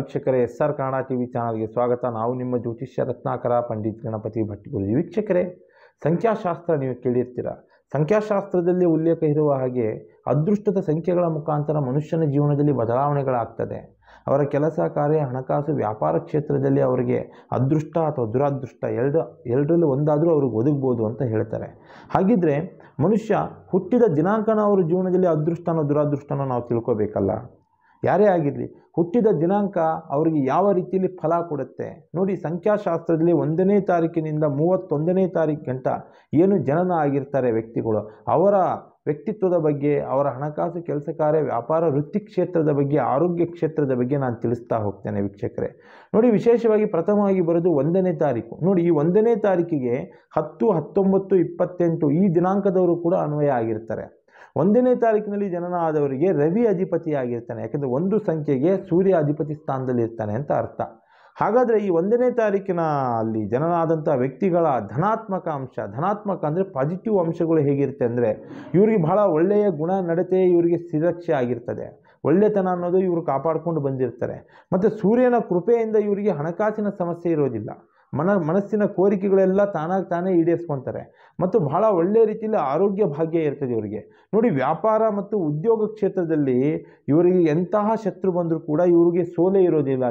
ವೀಕ್ಷಕರೇ, SR Kannada TV ಚಾನಲ್ಗೆ ಸ್ವಾಗತ. ನಾವು ನಿಮ್ಮ ಜ್ಯೋತಿಷ್ಯ ರತ್ನಾಕರ ಪಂಡಿತ್ ಗಣಪತಿ ಭಟ್ ಗುರೂಜಿ. ವೀಕ್ಷಕರೇ, ಸಂಖ್ಯಾಶಾಸ್ತ್ರ ನೀವು ಕೇಳಿರ್ತೀರ. ಸಂಖ್ಯಾಶಾಸ್ತ್ರದಲ್ಲಿ ಉಲ್ಲೇಖ ಇರುವ ಹಾಗೆ ಅದೃಷ್ಟದ ಸಂಖ್ಯೆಗಳ ಮುಖಾಂತರ ಮನುಷ್ಯನ ಜೀವನದಲ್ಲಿ ಬದಲಾವಣೆಗಳಾಗ್ತದೆ. ಅವರ ಕೆಲಸ ಕಾರ್ಯ, ಹಣಕಾಸು, ವ್ಯಾಪಾರ ಕ್ಷೇತ್ರದಲ್ಲಿ ಅವರಿಗೆ ಅದೃಷ್ಟ ಅಥವಾ ದುರಾದೃಷ್ಟ ಎರಡರಲ್ಲಿ ಒಂದಾದರೂ ಅವ್ರಿಗೆ ಒದಗ್ಬೋದು ಅಂತ ಹೇಳ್ತಾರೆ. ಹಾಗಿದ್ರೆ ಮನುಷ್ಯ ಹುಟ್ಟಿದ ದಿನಾಂಕನ ಅವರ ಜೀವನದಲ್ಲಿ ಅದೃಷ್ಟನೋ ದುರಾದೃಷ್ಟನೋ ನಾವು ತಿಳ್ಕೊಬೇಕಲ್ಲ. ಯಾರೇ ಆಗಿರಲಿ, ಹುಟ್ಟಿದ ದಿನಾಂಕ ಅವರಿಗೆ ಯಾವ ರೀತಿಯಲ್ಲಿ ಫಲ ಕೊಡುತ್ತೆ ನೋಡಿ. ಸಂಖ್ಯಾಶಾಸ್ತ್ರದಲ್ಲಿ 1ನೇ ತಾರೀಕಿನಿಂದ 31ನೇ ತಾರೀಕು ಗಂಟ ಏನು ಜನನ ಆಗಿರ್ತಾರೆ ವ್ಯಕ್ತಿಗಳು, ಅವರ ವ್ಯಕ್ತಿತ್ವದ ಬಗ್ಗೆ, ಅವರ ಹಣಕಾಸು, ಕೆಲಸ ಕಾರ್ಯ, ವ್ಯಾಪಾರ, ವೃತ್ತಿ ಕ್ಷೇತ್ರದ ಬಗ್ಗೆ, ಆರೋಗ್ಯ ಕ್ಷೇತ್ರದ ಬಗ್ಗೆ ನಾನು ತಿಳಿಸ್ತಾ ಹೋಗ್ತೇನೆ ವೀಕ್ಷಕರೇ. ನೋಡಿ, ವಿಶೇಷವಾಗಿ ಪ್ರಥಮವಾಗಿ ಬರೋದು 1ನೇ ತಾರೀಕು. ನೋಡಿ, ಈ 1ನೇ ತಾರೀಕಿಗೆ 10, 19, 28 ಈ ದಿನಾಂಕದವರು ಕೂಡ ಅನ್ವಯ ಆಗಿರ್ತಾರೆ. 1ನೇ ತಾರೀಕಿನಲ್ಲಿ ಜನನ ಆದವರಿಗೆ ರವಿ ಅಧಿಪತಿ ಆಗಿರ್ತಾನೆ. ಯಾಕಂದರೆ ಒಂದು ಸಂಖ್ಯೆಗೆ ಸೂರ್ಯ ಅಧಿಪತಿ ಸ್ಥಾನದಲ್ಲಿ ಇರ್ತಾನೆ ಅಂತ ಅರ್ಥ. ಹಾಗಾದರೆ ಈ 1ನೇ ತಾರೀಕಿನ ಅಲ್ಲಿ ಜನನ ಆದಂಥ ವ್ಯಕ್ತಿಗಳ ಧನಾತ್ಮಕ ಅಂಶ, ಧನಾತ್ಮಕ ಅಂದರೆ ಪಾಸಿಟಿವ್ ಅಂಶಗಳು ಹೇಗಿರುತ್ತೆ ಅಂದರೆ, ಇವರಿಗೆ ಬಹಳ ಒಳ್ಳೆಯ ಗುಣ ನಡತೆ, ಇವರಿಗೆ ಸುರಕ್ಷೆ ಆಗಿರ್ತದೆ. ಒಳ್ಳೆತನ ಅನ್ನೋದು ಇವರು ಕಾಪಾಡಿಕೊಂಡು ಬಂದಿರ್ತಾರೆ. ಮತ್ತು ಸೂರ್ಯನ ಕೃಪೆಯಿಂದ ಇವರಿಗೆ ಹಣಕಾಸಿನ ಸಮಸ್ಯೆ ಇರೋದಿಲ್ಲ. ಮನಸ್ಸಿನ ಕೋರಿಕೆಗಳೆಲ್ಲ ತಾನೇ ಈಡೇರಿಸ್ಕೊತಾರೆ. ಮತ್ತು ಬಹಳ ಒಳ್ಳೆಯ ರೀತಿಯಲ್ಲಿ ಆರೋಗ್ಯ ಭಾಗ್ಯ ಇರ್ತದೆ ಇವರಿಗೆ. ನೋಡಿ, ವ್ಯಾಪಾರ ಮತ್ತು ಉದ್ಯೋಗ ಕ್ಷೇತ್ರದಲ್ಲಿ ಇವರಿಗೆ ಎಂತಹ ಶತ್ರು ಬಂದರೂ ಕೂಡ ಇವರಿಗೆ ಸೋಲೆ ಇರೋದಿಲ್ಲ,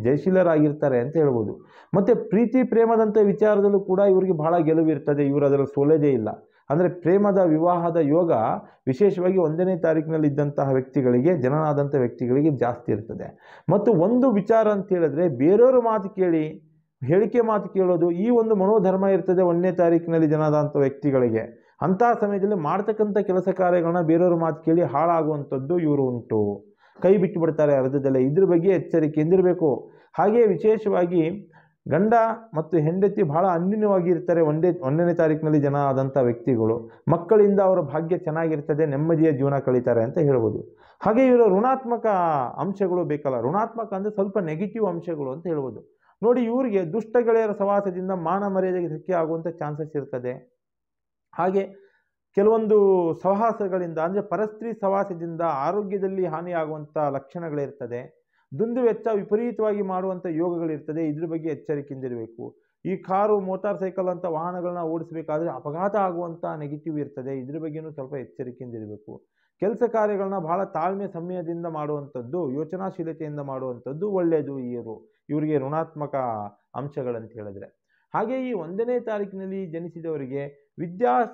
ಜಯಶೀಲರಾಗಿರ್ತಾರೆ ಅಂತ ಹೇಳ್ಬೋದು. ಮತ್ತು ಪ್ರೀತಿ ಪ್ರೇಮದಂಥ ವಿಚಾರದಲ್ಲೂ ಕೂಡ ಇವರಿಗೆ ಬಹಳ ಗೆಲುವು ಇರ್ತದೆ, ಇವರು ಅದರಲ್ಲಿ ಸೋಲೋದೇ ಇಲ್ಲ. ಅಂದರೆ ಪ್ರೇಮದ ವಿವಾಹದ ಯೋಗ ವಿಶೇಷವಾಗಿ 1ನೇ ತಾರೀಕಿನಲ್ಲಿ ಇದ್ದಂತಹ ವ್ಯಕ್ತಿಗಳಿಗೆ, ಜನನಾದಂಥ ವ್ಯಕ್ತಿಗಳಿಗೆ ಜಾಸ್ತಿ ಇರ್ತದೆ. ಮತ್ತು ಒಂದು ವಿಚಾರ ಅಂತ ಹೇಳಿದ್ರೆ, ಬೇರೆಯವರು ಮಾತು ಕೇಳಿ, ಹೇಳಿಕೆ ಮಾತು ಕೇಳೋದು, ಈ ಒಂದು ಮನೋಧರ್ಮ ಇರ್ತದೆ 1ನೇ ತಾರೀಕಿನಲ್ಲಿ ಜನನಾದಂಥ ವ್ಯಕ್ತಿಗಳಿಗೆ. ಅಂತಹ ಸಮಯದಲ್ಲಿ ಮಾಡ್ತಕ್ಕಂಥ ಕೆಲಸ ಕಾರ್ಯಗಳನ್ನ ಬೇರೆಯವ್ರ ಮಾತು ಕೇಳಿ ಹಾಳಾಗುವಂಥದ್ದು ಇವರು ಉಂಟು. ಕೈ ಬಿಟ್ಟು ಬಿಡ್ತಾರೆ ಅರ್ಧದಲ್ಲೇ. ಇದ್ರ ಬಗ್ಗೆ ಎಚ್ಚರಿಕೆಯಿಂದಿರಬೇಕು. ಹಾಗೆ ವಿಶೇಷವಾಗಿ ಗಂಡ ಮತ್ತು ಹೆಂಡತಿ ಬಹಳ ಅನ್ಯೂನ್ಯವಾಗಿ ಇರ್ತಾರೆ 1ನೇ ತಾರೀಕಿನಲ್ಲಿ ಜನ ಆದಂಥ ವ್ಯಕ್ತಿಗಳು. ಮಕ್ಕಳಿಂದ ಅವರ ಭಾಗ್ಯ ಚೆನ್ನಾಗಿರ್ತದೆ, ನೆಮ್ಮದಿಯ ಜೀವನ ಕಳೀತಾರೆ ಅಂತ ಹೇಳ್ಬೋದು. ಹಾಗೆ ಇವರ ಋಣಾತ್ಮಕ ಅಂಶಗಳು ಬೇಕಲ್ಲ. ಋಣಾತ್ಮಕ ಅಂದರೆ ಸ್ವಲ್ಪ ನೆಗೆಟಿವ್ ಅಂಶಗಳು ಅಂತ ಹೇಳ್ಬೋದು. ನೋಡಿ, ಇವರಿಗೆ ದುಷ್ಟ ಗೆಳೆಯರ ಸವಾಸದಿಂದ ಮಾನ ಮರ್ಯಾದೆಗೆ ಧಕ್ಕೆ ಆಗುವಂಥ ಚಾನ್ಸಸ್ ಇರ್ತದೆ. ಹಾಗೆ ಕೆಲವೊಂದು ಸಹವಾಸಗಳಿಂದ ಅಂದರೆ ಪರಸ್ತ್ರೀ ಸಹವಾಸದಿಂದ ಆರೋಗ್ಯದಲ್ಲಿ ಹಾನಿಯಾಗುವಂಥ ಲಕ್ಷಣಗಳಿರ್ತದೆ. ದುಂದು ವೆಚ್ಚ ವಿಪರೀತವಾಗಿ ಮಾಡುವಂಥ ಯೋಗಗಳಿರ್ತದೆ. ಇದ್ರ ಬಗ್ಗೆ ಎಚ್ಚರಿಕೆಯಿಂದಿರಬೇಕು. ಈ ಕಾರು, ಮೋಟಾರ್ ಸೈಕಲ್ ಅಂತ ವಾಹನಗಳನ್ನ ಓಡಿಸಬೇಕಾದ್ರೆ ಅಪಘಾತ ಆಗುವಂಥ ನೆಗೆಟಿವ್ ಇರ್ತದೆ. ಇದ್ರ ಬಗ್ಗೆಯೂ ಸ್ವಲ್ಪ ಎಚ್ಚರಿಕೆಯಿಂದಿರಬೇಕು. ಕೆಲಸ ಕಾರ್ಯಗಳನ್ನ ಬಹಳ ತಾಳ್ಮೆ ಸಮಯದಿಂದ ಮಾಡುವಂಥದ್ದು, ಯೋಚನಾಶೀಲತೆಯಿಂದ ಮಾಡುವಂಥದ್ದು ಒಳ್ಳೆಯದು. ಇವರಿಗೆ ಋಣಾತ್ಮಕ ಅಂಶಗಳಂತ ಹೇಳಿದ್ರೆ. ಹಾಗೆ ಈ 1ನೇ ತಾರೀಕಿನಲ್ಲಿ ಜನಿಸಿದವರಿಗೆ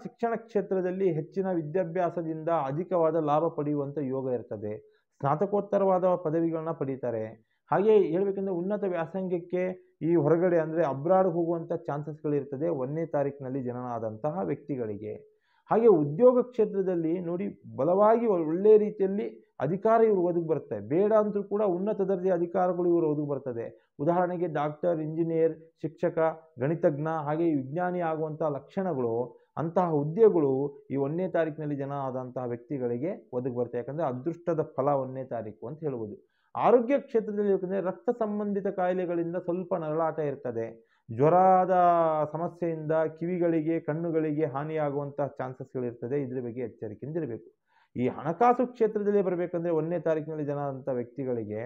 ಶಿಕ್ಷಣ ಕ್ಷೇತ್ರದಲ್ಲಿ ಹೆಚ್ಚಿನ ವಿದ್ಯಾಭ್ಯಾಸದಿಂದ ಅಧಿಕವಾದ ಲಾಭ ಪಡೆಯುವಂಥ ಯೋಗ ಇರ್ತದೆ. ಸ್ನಾತಕೋತ್ತರವಾದ ಪದವಿಗಳನ್ನ ಪಡೀತಾರೆ. ಹಾಗೆ ಹೇಳ್ಬೇಕಂದ್ರೆ ಉನ್ನತ ವ್ಯಾಸಂಗಕ್ಕೆ ಈ ಹೊರಗಡೆ ಅಂದರೆ ಅಬ್ರಾಡ್ ಹೋಗುವಂಥ ಚಾನ್ಸಸ್ಗಳಿರ್ತದೆ 1ನೇ ತಾರೀಕಿನಲ್ಲಿ ಜನನ ಆದಂತಹ ವ್ಯಕ್ತಿಗಳಿಗೆ. ಹಾಗೆ ಉದ್ಯೋಗ ಕ್ಷೇತ್ರದಲ್ಲಿ ನೋಡಿ, ಬಲವಾಗಿ ಒಳ್ಳೆಯ ರೀತಿಯಲ್ಲಿ ಅಧಿಕಾರ ಇವರು ಒದಗಿ ಬರುತ್ತೆ. ಬೇಡ ಅಂತೂ ಕೂಡ ಉನ್ನತ ದರ್ಜೆಯ ಅಧಿಕಾರಗಳು ಇವರು ಒದಗಿ ಬರ್ತದೆ. ಉದಾಹರಣೆಗೆ ಡಾಕ್ಟರ್, ಇಂಜಿನಿಯರ್, ಶಿಕ್ಷಕ, ಗಣಿತಜ್ಞ, ಹಾಗೆ ವಿಜ್ಞಾನಿ ಆಗುವಂಥ ಲಕ್ಷಣಗಳು, ಅಂತಹ ಹುದ್ದೆಗಳು ಈ 1ನೇ ತಾರೀಕಿನಲ್ಲಿ ಜನ ಆದಂತಹ ವ್ಯಕ್ತಿಗಳಿಗೆ ಒದಗಿ ಬರುತ್ತೆ. ಯಾಕಂದರೆ ಅದೃಷ್ಟದ ಫಲ 1ನೇ ತಾರೀಕು ಅಂತ ಹೇಳ್ಬೋದು. ಆರೋಗ್ಯ ಕ್ಷೇತ್ರದಲ್ಲಿ ಯಾಕಂದರೆ ರಕ್ತ ಸಂಬಂಧಿತ ಕಾಯಿಲೆಗಳಿಂದ ಸ್ವಲ್ಪ ನರಳಾಟ ಇರ್ತದೆ. ಜ್ವರದ ಸಮಸ್ಯೆಯಿಂದ ಕಿವಿಗಳಿಗೆ, ಕಣ್ಣುಗಳಿಗೆ ಹಾನಿಯಾಗುವಂಥ ಚಾನ್ಸಸ್ಗಳಿರ್ತದೆ. ಇದ್ರ ಬಗ್ಗೆ ಎಚ್ಚರಿಕೆಯಿಂದಿರಬೇಕು. ಈ ಹಣಕಾಸು ಕ್ಷೇತ್ರದಲ್ಲಿ ಬರಬೇಕಂದ್ರೆ 1ನೇ ತಾರೀಕಿನಲ್ಲಿ ಜನ ಆದಂಥ ವ್ಯಕ್ತಿಗಳಿಗೆ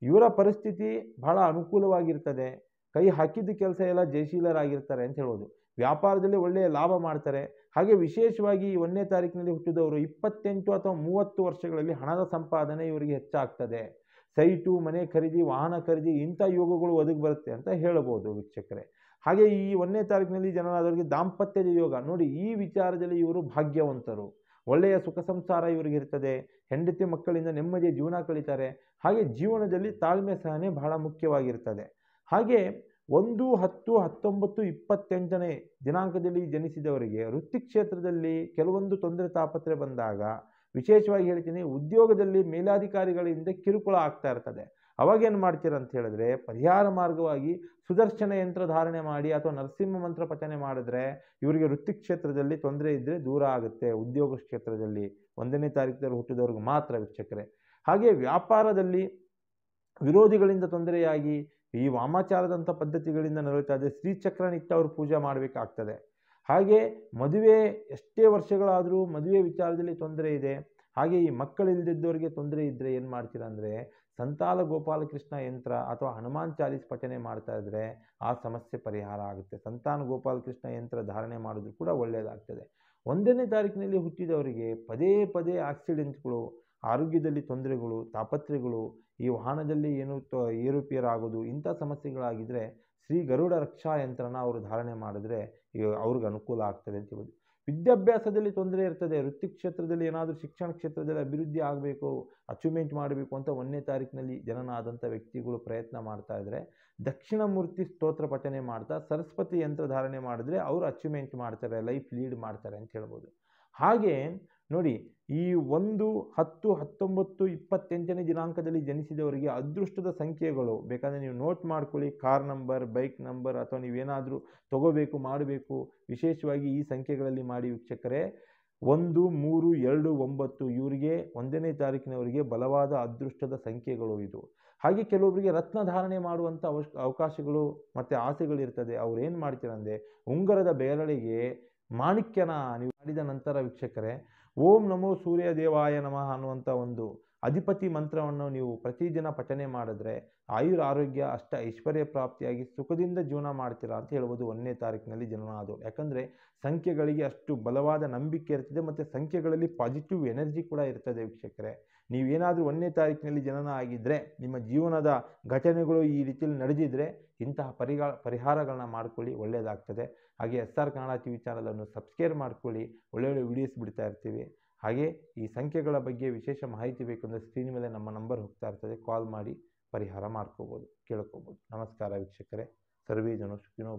ಇವರ ಪರಿಸ್ಥಿತಿ ಬಹಳ ಅನುಕೂಲವಾಗಿರ್ತದೆ. ಕೈ ಹಾಕಿದ್ದ ಕೆಲಸ ಎಲ್ಲ ಜಯಶೀಲರಾಗಿರ್ತಾರೆ ಅಂತ ಹೇಳ್ಬೋದು. ವ್ಯಾಪಾರದಲ್ಲಿ ಒಳ್ಳೆಯ ಲಾಭ ಮಾಡ್ತಾರೆ. ಹಾಗೆ ವಿಶೇಷವಾಗಿ ಈ 1ನೇ ತಾರೀಕಿನಲ್ಲಿ ಹುಟ್ಟಿದವರು 28 ಅಥವಾ 30 ವರ್ಷಗಳಲ್ಲಿ ಹಣದ ಸಂಪಾದನೆ ಇವರಿಗೆ ಹೆಚ್ಚಾಗ್ತದೆ. ಸೈಟು, ಮನೆ ಖರೀದಿ, ವಾಹನ ಖರೀದಿ ಇಂಥ ಯೋಗಗಳು ಒದಗಿ ಬರುತ್ತೆ ಅಂತ ಹೇಳಬಹುದು ವೀಕ್ಷಕರೇ. ಹಾಗೆ ಈ 1ನೇ ತಾರೀಕಿನಲ್ಲಿ ಜನನಾದವರಿಗೆ ದಾಂಪತ್ಯದ ಯೋಗ ನೋಡಿ, ಈ ವಿಚಾರದಲ್ಲಿ ಇವರು ಭಾಗ್ಯವಂತರು. ಒಳ್ಳೆಯ ಸುಖ ಸಂಸಾರ ಇವರಿಗೆ ಇರ್ತದೆ. ಹೆಂಡತಿ ಮಕ್ಕಳಿಂದ ನೆಮ್ಮದಿಯ ಜೀವನ ಕಳೀತಾರೆ. ಹಾಗೆ ಜೀವನದಲ್ಲಿ ತಾಳ್ಮೆ ಸಹನೆ ಬಹಳ ಮುಖ್ಯವಾಗಿರ್ತದೆ. ಹಾಗೆ 1, 10, 19, 28ನೇ ದಿನಾಂಕದಲ್ಲಿ ಜನಿಸಿದವರಿಗೆ ವೃತ್ತಿ ಕ್ಷೇತ್ರದಲ್ಲಿ ಕೆಲವೊಂದು ತೊಂದರೆ ತಾಪತ್ರೆ ಬಂದಾಗ, ವಿಶೇಷವಾಗಿ ಹೇಳ್ತೀನಿ, ಉದ್ಯೋಗದಲ್ಲಿ ಮೇಲಾಧಿಕಾರಿಗಳಿಂದ ಕಿರುಕುಳ ಆಗ್ತಾ ಇರ್ತದೆ. ಅವಾಗೇನು ಮಾಡ್ತೀರ ಅಂತ ಹೇಳಿದ್ರೆ, ಪರಿಹಾರ ಮಾರ್ಗವಾಗಿ ಸುದರ್ಶನ ಯಂತ್ರ ಧಾರಣೆ ಮಾಡಿ ಅಥವಾ ನರಸಿಂಹ ಮಂತ್ರ ಪಠನೆ ಮಾಡಿದ್ರೆ ಇವರಿಗೆ ವೃತ್ತಿ ಕ್ಷೇತ್ರದಲ್ಲಿ ತೊಂದರೆ ಇದ್ದರೆ ದೂರ ಆಗುತ್ತೆ. ಉದ್ಯೋಗ ಕ್ಷೇತ್ರದಲ್ಲಿ 1ನೇ ತಾರೀಕಿನಲ್ಲಿ ಹುಟ್ಟಿದವ್ರಿಗೆ ಮಾತ್ರ ವೀಕ್ಷಕರೇ. ಹಾಗೆ ವ್ಯಾಪಾರದಲ್ಲಿ ವಿರೋಧಿಗಳಿಂದ ತೊಂದರೆಯಾಗಿ ಈ ವಾಮಾಚಾರದಂಥ ಪದ್ಧತಿಗಳಿಂದ ನರಳುತ್ತಾ ಇದೆ. ಶ್ರೀಚಕ್ರ ನಿತ್ಯ ಅವರು ಪೂಜೆ ಮಾಡಬೇಕಾಗ್ತದೆ. ಹಾಗೆ ಮದುವೆ ಎಷ್ಟೇ ವರ್ಷಗಳಾದರೂ ಮದುವೆ ವಿಚಾರದಲ್ಲಿ ತೊಂದರೆ ಇದೆ. ಹಾಗೆ ಈ ಮಕ್ಕಳಿಲ್ಲದಿದ್ದವರಿಗೆ ತೊಂದರೆ ಇದ್ದರೆ ಏನು ಮಾಡ್ತೀರಾ ಅಂದರೆ, ಸಂತಾಲ ಗೋಪಾಲಕೃಷ್ಣ ಯಂತ್ರ ಅಥವಾ ಹನುಮಾನ್ ಚಾಲೀಸ್ ಪಠನೆ ಮಾಡ್ತಾ ಇದ್ದರೆ ಆ ಸಮಸ್ಯೆ ಪರಿಹಾರ ಆಗುತ್ತೆ. ಸಂತಾನ ಗೋಪಾಲಕೃಷ್ಣ ಯಂತ್ರ ಧಾರಣೆ ಮಾಡೋದು ಕೂಡ ಒಳ್ಳೆಯದಾಗ್ತದೆ. 1ನೇ ತಾರೀಕಿನಲ್ಲಿ ಹುಟ್ಟಿದವರಿಗೆ ಪದೇ ಪದೇ ಆಕ್ಸಿಡೆಂಟ್ಗಳು, ಆರೋಗ್ಯದಲ್ಲಿ ತೊಂದರೆಗಳು, ತಾಪತ್ರೆಗಳು, ಈ ವಾಹನದಲ್ಲಿ ಏನು ಏರುಪೇರಾಗೋದು, ಇಂಥ ಸಮಸ್ಯೆಗಳಾಗಿದ್ದರೆ ಶ್ರೀ ಗರುಡ ರಕ್ಷಾ ಯಂತ್ರನ ಅವರು ಧಾರಣೆ ಮಾಡಿದ್ರೆ ಅವ್ರಿಗೆ ಅನುಕೂಲ ಆಗ್ತದೆ ಅಂತ ಹೇಳೋದು. ವಿದ್ಯಾಭ್ಯಾಸದಲ್ಲಿ ತೊಂದರೆ ಇರ್ತದೆ, ವೃತ್ತಿ ಕ್ಷೇತ್ರದಲ್ಲಿ ಏನಾದರೂ ಶಿಕ್ಷಣ ಕ್ಷೇತ್ರದಲ್ಲಿ ಅಭಿವೃದ್ಧಿ ಆಗಬೇಕು, ಅಚೀವ್ಮೆಂಟ್ ಮಾಡಬೇಕು ಅಂತ 1ನೇ ತಾರೀಕಿನಲ್ಲಿ ಜನನ ಆದಂಥ ವ್ಯಕ್ತಿಗಳು ಪ್ರಯತ್ನ ಮಾಡ್ತಾ ಇದ್ದರೆ ದಕ್ಷಿಣಮೂರ್ತಿ ಸ್ತೋತ್ರ ಪಠನೆ ಮಾಡ್ತಾ ಸರಸ್ವತಿ ಯಂತ್ರ ಧಾರಣೆ ಮಾಡಿದ್ರೆ ಅವರು ಅಚೀವ್ಮೆಂಟ್ ಮಾಡ್ತಾರೆ, ಲೈಫ್ ಲೀಡ್ ಮಾಡ್ತಾರೆ ಅಂತ ಹೇಳ್ಬೋದು. ಹಾಗೆ ನೋಡಿ, ಈ 1, 10, 19, 28ನೇ ದಿನಾಂಕದಲ್ಲಿ ಜನಿಸಿದವರಿಗೆ ಅದೃಷ್ಟದ ಸಂಖ್ಯೆಗಳು ಬೇಕಾದರೆ ನೀವು ನೋಟ್ ಮಾಡ್ಕೊಳ್ಳಿ. ಕಾರ್ ನಂಬರ್, ಬೈಕ್ ನಂಬರ್ ಅಥವಾ ನೀವೇನಾದರೂ ತಗೋಬೇಕು ಮಾಡಬೇಕು, ವಿಶೇಷವಾಗಿ ಈ ಸಂಖ್ಯೆಗಳಲ್ಲಿ ಮಾಡಿ ವೀಕ್ಷಕರೇ. 1, 3, 2, 9 ಇವರಿಗೆ 1ನೇ ತಾರೀಕಿನವರಿಗೆ ಬಲವಾದ ಅದೃಷ್ಟದ ಸಂಖ್ಯೆಗಳು ಇದು. ಹಾಗೆ ಕೆಲವೊಬ್ಬರಿಗೆ ರತ್ನ ಧಾರಣೆ ಮಾಡುವಂಥ ಅವಕಾಶಗಳು ಮತ್ತು ಆಸೆಗಳಿರ್ತದೆ. ಅವ್ರು ಏನು ಮಾಡ್ತೀರಂದರೆ ಉಂಗರದ ಬೆರಳಿಗೆ ಮಾಣಿಕ್ಯನ ನೀವು ಮಾಡಿದ ನಂತರ ವೀಕ್ಷಕರೇ ಓಂ ನಮೋ ಸೂರ್ಯ ದೇವಾಯ ನಮಃ ಅನ್ನುವಂಥ ಒಂದು ಅಧಿಪತಿ ಮಂತ್ರವನ್ನು ನೀವು ಪ್ರತಿದಿನ ಪಠನೆ ಮಾಡಿದ್ರೆ ಆರೋಗ್ಯ ಅಷ್ಟ ಐಶ್ವರ್ಯ ಪ್ರಾಪ್ತಿಯಾಗಿ ಸುಖದಿಂದ ಜೀವನ ಮಾಡ್ತೀರಾ ಅಂತ ಹೇಳ್ಬೋದು 1ನೇ ತಾರೀಕಿನಲ್ಲಿ ಜನನ ಆದವರು. ಯಾಕಂದರೆ ಸಂಖ್ಯೆಗಳಿಗೆ ಅಷ್ಟು ಬಲವಾದ ನಂಬಿಕೆ ಇರ್ತದೆ ಮತ್ತು ಸಂಖ್ಯೆಗಳಲ್ಲಿ ಪಾಸಿಟಿವ್ ಎನರ್ಜಿ ಕೂಡ ಇರ್ತದೆ ವೀಕ್ಷಕರೇ. ನೀವೇನಾದರೂ 1ನೇ ತಾರೀಕಿನಲ್ಲಿ ಜನನ ಆಗಿದ್ದರೆ ನಿಮ್ಮ ಜೀವನದ ಘಟನೆಗಳು ಈ ರೀತಿಯಲ್ಲಿ ನಡೆದಿದ್ದರೆ ಇಂತಹ ಪರಿಹಾರಗಳನ್ನ ಮಾಡ್ಕೊಳ್ಳಿ, ಒಳ್ಳೆಯದಾಗ್ತದೆ. ಹಾಗೆ SR ಕನ್ನಡ TV ಚಾನಲನ್ನು ಸಬ್ಸ್ಕ್ರೈಬ್ ಮಾಡ್ಕೊಳ್ಳಿ, ಒಳ್ಳೊಳ್ಳೆ ವಿಡಿಯೋಸ್ ಬಿಡ್ತಾ ಇರ್ತೀವಿ. ಹಾಗೆ ಈ ಸಂಖ್ಯೆಗಳ ಬಗ್ಗೆ ವಿಶೇಷ ಮಾಹಿತಿ ಬೇಕಂದರೆ ಸ್ಕ್ರೀನ್ ಮೇಲೆ ನಮ್ಮ ನಂಬರ್ ಹೋಗ್ತಾ ಇರ್ತದೆ, ಕಾಲ್ ಮಾಡಿ ಪರಿಹಾರ ಮಾಡ್ಕೋಬೋದು, ಕೇಳ್ಕೋಬೋದು. ನಮಸ್ಕಾರ ವೀಕ್ಷಕರೇ, ಸರ್ವೇ ಜನ ಸುಖಿನೋ